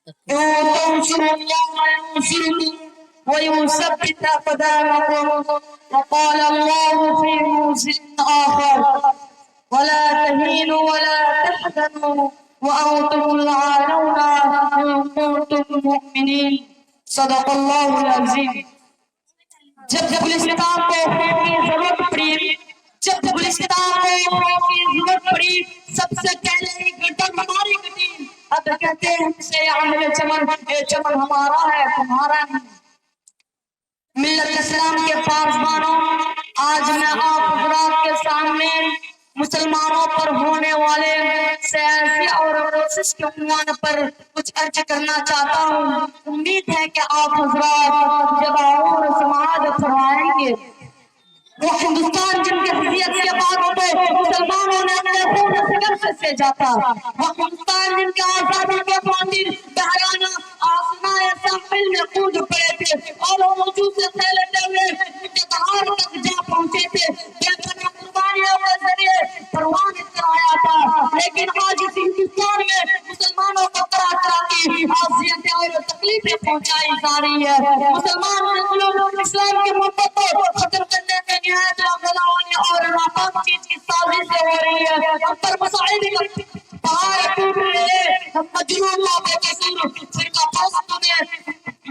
تنصروا الله ينصركم ويثبت أقدامكم. وقال الله في موضع آخر: ولا تهينوا ولا تحزنوا وأنتم الأعلون إن كنتم مؤمنين. صدق الله العظيم. جب گلستان کو خوف کی ضرورت پڑی، جب گلستان کو خوف کی ضرورت پڑی، سب سے پہلے گردن ہماری گٹی. اب کہتے ہیں ہم سے اہل چمن، یہ چمن ہمارا ہے تمہارا نہیں. ملت اسلام کے پاسبانوں، آج میں آپ حضرات کے سامنے مسلمانوں پر ہونے والے سیاسی اور کوشش کے عنوان پر کچھ عرض کرنا چاہتا ہوں. امید ہے کہ آپ حضرات جب اور سماعت فرمائیں گے. وہ ہندوستان جن کے حیثیت کے بعد تو مسلمانوں نے اپنے خون سے سیجا تھا، وہ ہندوستان جن کے آزادی کے خاطر بحرانہ آسمائے ساحل میں کود پڑے تھے اور موجود سے پھیلتے ہوئے اقتدار تک جا پہنچے تھے، بے پناہ قربانیوں کے ذریعے پروان کرایا تھا. لیکن آج اس ہندوستان میں مسلمانوں کو طرح طرح کی اذیتیں اور تکلیفیں پہنچائی جا رہی ہے. مسلمان اسلام کی محبت کو ختم کرنے کے نہایت غلاوانی اور ناکام چیز کی سازش ہو رہی ہے. ہم پر مسائل کا پہاڑ ٹوٹ رہے ہیں. ہم مجنون بے قصور فرقہ پرست نے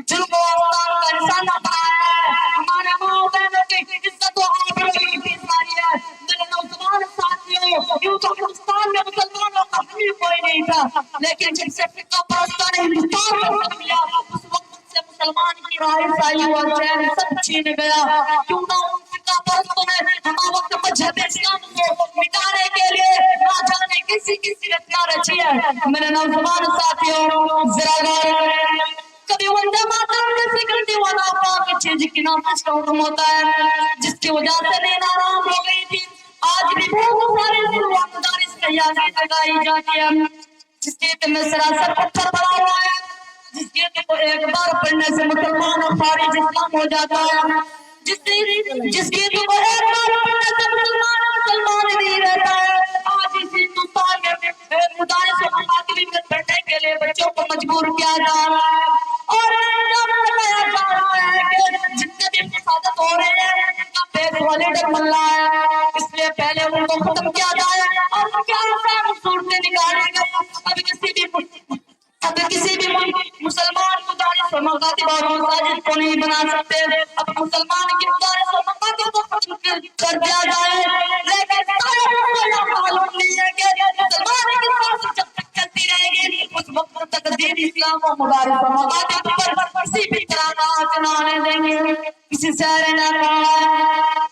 ظلم و اوتار کا نشانہ بنایا ہے. ہمارے ماں بہنوں کی عزت و آبرو کی بیزاری ہے. میرے نوجوان ساتھیوں، یوں تو ہندوستان میں مسلمانوں کا حامی کوئی نہیں تھا، لیکن جب سے فرقہ پرستوں نے ہندوستان کو فتح کیا اس وقت سے مسلمان کی رہائشی اور چین سب چھین گیا. کیوں نہ ان فرقہ پرستوں نے ہمارا وقت مذہب اسلام کو مٹانے کے لیے نہ جانے کسی کسی ہتھیار رچی ہے. میرے نوجوان ساتھیوں، ذرا غور کریں. کبھی وندے ماترم جیسی گندی والا پاک چیز کی نافذ کا حکم ہوتا ہے جس کی وجہ سے نیند آرام ہو گئی تھی. آج بھی بہت سارے ضرورت مدارس تیاری لگائی جاتی ہے جس کے میں سراسر پتھر پڑا ہوا ہے، جس کے کو ایک بار پڑھنے سے مسلمان اور خارج اسلام ہو جاتا ہے، جس کی کو ایک بار پڑھنے سے مسلمان نہیں رہتا ہے. آج اس ہندوستان میں مدارس و مکاتب میں پڑھنے کے لیے بچوں کو مجبور کیا جا رہا ہے اور بتایا جا رہا ہے کہ جتنے بھی فسادت ہو رہے ہیں ان کا پیٹ والے ڈر مل رہا ہے، اس لیے پہلے ان کو ختم کیا جائے. اور کیا صورتیں نکالیں گے. اب کسی بھی مسلمان مدارس و مکاتب اور مساجد کو نہیں بنا سکتے. اب مسلمان کی مدارس و مکاتب کو ختم کر دیا جائے. لیکن معلوم نہیں ہے کہ مسلمان کی سازش جب تک چلتی رہے گی اس وقت تک دین اسلام و مدارس و مکاتب پر کسی بھی طرح کا آنچ نہ آنے دیں گے. کسی شاعر نے کہا: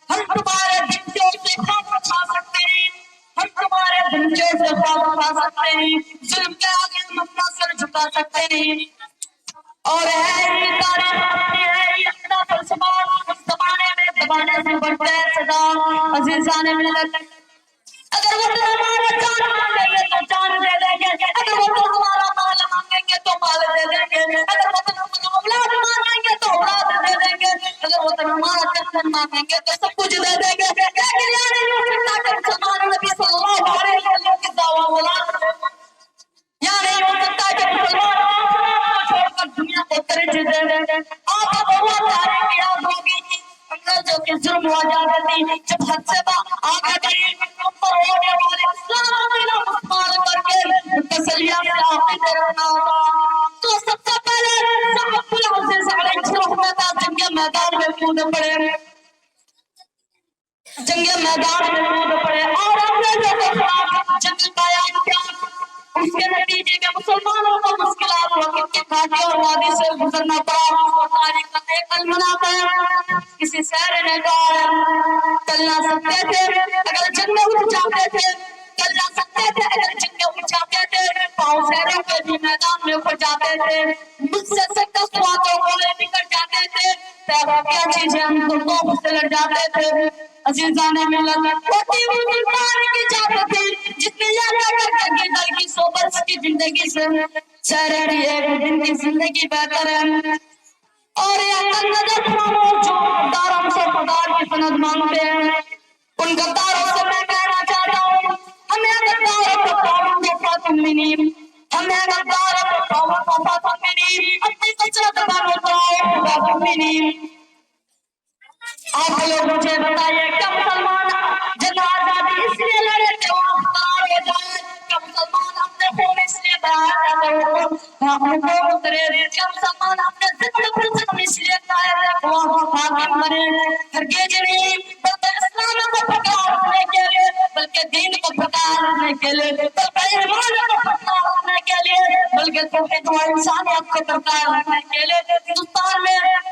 ہم تمہارے بچوں سے خوف کھا سکتے ہیں، ہم تمہارے بچوں سے خوف کھا سکتے ہیں، ظلم کے آگے ہم اپنا سر جھکا سکتے نہیں. اور ہے یہ تاریخ ہے یہ اپنا فلسفہ اس زمانے میں زمانے سے بڑھتا ہے صدا. عزیزان ملت، اگر وہ ہمارا جان مانگیں گے تو جان دے دیں گے، اگر وہ ہمارا مال مانگیں گے تو مال دے دیں گے، اگر وہ اولاد مانگیں گے تو اولاد دے دیں گے، اگر وہ ہمارا کفن مانگیں گے تو سب کچھ دے دیں گے. لیکن یہ نہیں ہو سکتا کہ مسلمان نبی صلی اللہ علیہ وسلم کی دعویٰ اولاد یا نہیں ہو سکتا کہ مسلمان کو چھوڑ کر دنیا کو ترجیح دے دیں. آپ کو وہ تاریخ یاد ہوگی انگریزوں کے ظلم و زیادتی جب حد سے آگے بڑھی پر ہونے والے اسلام میں مسلمان کر کے تسلیہ سے عاقب رہنا تو سب سے پہلے صاحب العزیز علیہ السلام جنگ میدان میں کود پڑے، جنگ میدان میں کود پڑے اور انگریزوں کے خلاف جنگ قائم کیا. اس کے نتیجے میں مسلمانوں کو مشکلات وقت کے کھاٹی اور وادی سے گزرنا پڑا. اور تاریخ کا ایک المنا ہے. کسی شہر نے کہا چلنا سکتے تھے اگر جنگ میں اٹھ جاتے تھے، چلنا سکتے تھے اگر جنگ میں اٹھ جاتے تھے، پاؤں شہروں کے بھی میدان میں اٹھ جاتے تھے، مجھ سے سکت باتوں کو لے نکل جاتے تھے، کیا چیزیں ہم کو سے لڑ جاتے تھے. عزیزان ملت، ہوتی ہوئی ملتان کی جاتے تھی جس نے یہ کر کے دل کی صحبت کی زندگی سے شہر کی ایک دن کی زندگی بہتر ہے. اور یہ نظر جو غداروں سے خدار کی سند مانگتے ہیں ان غداروں سے میں کہنا چاہتا ہوں ہمیں غداروں کو قانون کے ساتھ ہمیں غداروں کو آپ لوگ مجھے بتائیے کہ مسلمان جنگ آزادی اس لیے لڑے کہ وہ افطار ہو جائے، کہ مسلمان اپنے خون اس لیے بہایا کہ وہ حکومت اترے، کہ مسلمان اپنے ذکر پر ختم اس لیے قائم ہے کہ وہ حاکم بنے، ہرگز نہیں بلکہ اسلام کو پھٹکارنے کے لیے، بلکہ دین کو پھٹکارنے کے لیے، بلکہ ایمان کو پھٹکارنے کے لیے، بلکہ توحید و انسانیت کو پھٹکارنے کے لیے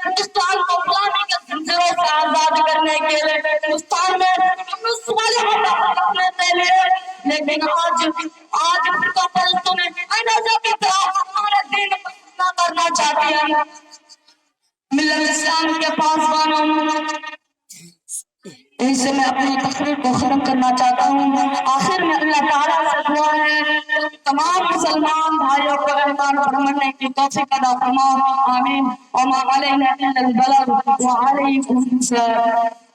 ہندوستان کو غلامی کے زنجیروں سے آزاد کرنے کے لیے، ہندوستان میں صالحوں کا کرنے کے لیے، لیکن آج فرقہ پرستوں نے اندازہ کی طرح ہمارے دین کو فتنہ کرنا چاہتی ہے۔ ملت اسلام کے پاسبانوں، ان سے میں اپنی تقریر کو ختم کرنا چاہتا ہوں۔ آخر میں اللہ تعالیٰ سے دعا ہے تمام مسلمان بھائیوں کو ایمان پر مرنے کی توفیق عطا فرما، آمین۔ وما علینا الا البلاغ وعلیکم السلام۔